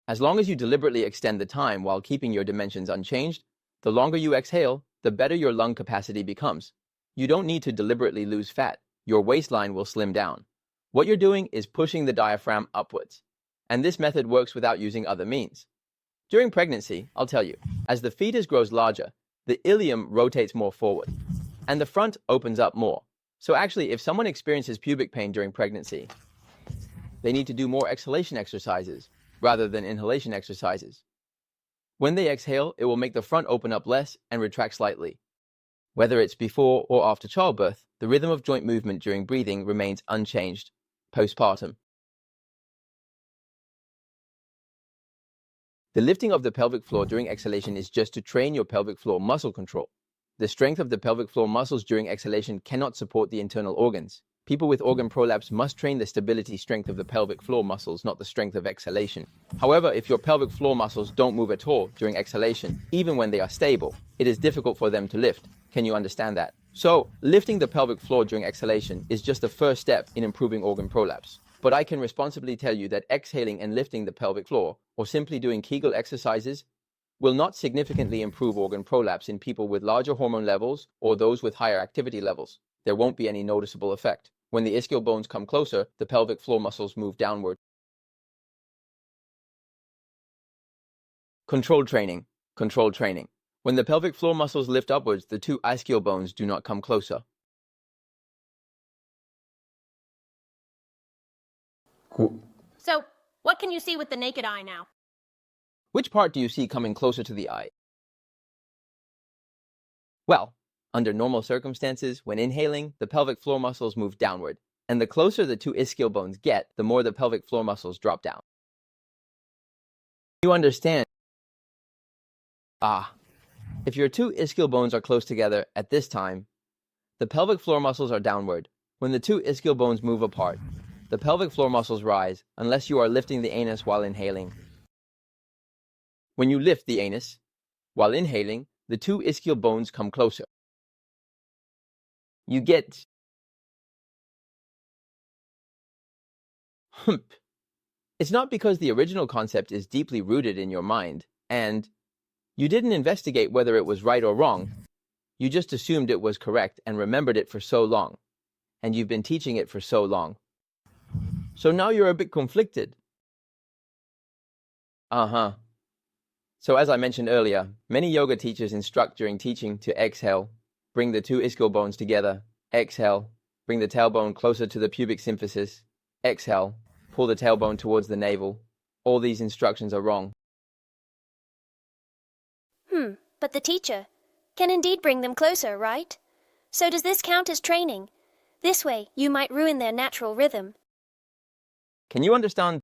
As long as you deliberately extend the time while keeping your dimensions unchanged, the longer you exhale, the better your lung capacity becomes. You don't need to deliberately lose fat. Your waistline will slim down. What you're doing is pushing the diaphragm upwards. And this method works without using other means. During pregnancy, I'll tell you, as the fetus grows larger, the ilium rotates more forward, and the front opens up more. So actually, if someone experiences pubic pain during pregnancy, they need to do more exhalation exercises rather than inhalation exercises. When they exhale, it will make the front open up less and retract slightly. Whether it's before or after childbirth, the rhythm of joint movement during breathing remains unchanged postpartum. The lifting of the pelvic floor during exhalation is just to train your pelvic floor muscle control. The strength of the pelvic floor muscles during exhalation cannot support the internal organs. People with organ prolapse must train the stability strength of the pelvic floor muscles, not the strength of exhalation. However, if your pelvic floor muscles don't move at all during exhalation, even when they are stable, it is difficult for them to lift. Can you understand that? So, lifting the pelvic floor during exhalation is just the first step in improving organ prolapse. But I can responsibly tell you that exhaling and lifting the pelvic floor, or simply doing Kegel exercises, will not significantly improve organ prolapse in people with larger hormone levels or those with higher activity levels. There won't be any noticeable effect. When the ischial bones come closer, the pelvic floor muscles move downward. Controlled training. Controlled training. When the pelvic floor muscles lift upwards, the two ischial bones do not come closer. So, what can you see with the naked eye now? Which part do you see coming closer to the eye? Well, under normal circumstances, when inhaling, the pelvic floor muscles move downward, and the closer the two ischial bones get, the more the pelvic floor muscles drop down. You understand? If your two ischial bones are close together at this time, the pelvic floor muscles are downward. When the two ischial bones move apart, the pelvic floor muscles rise unless you are lifting the anus while inhaling. When you lift the anus while inhaling, the two ischial bones come closer. You get hump. It's not because the original concept is deeply rooted in your mind, and you didn't investigate whether it was right or wrong. You just assumed it was correct and remembered it for so long, and you've been teaching it for so long. So now you're a bit conflicted. So as I mentioned earlier, many yoga teachers instruct during teaching to exhale, bring the two ischial bones together, exhale, bring the tailbone closer to the pubic symphysis, exhale, pull the tailbone towards the navel. All these instructions are wrong. But the teacher can indeed bring them closer, right? So does this count as training? This way, you might ruin their natural rhythm. Can you understand?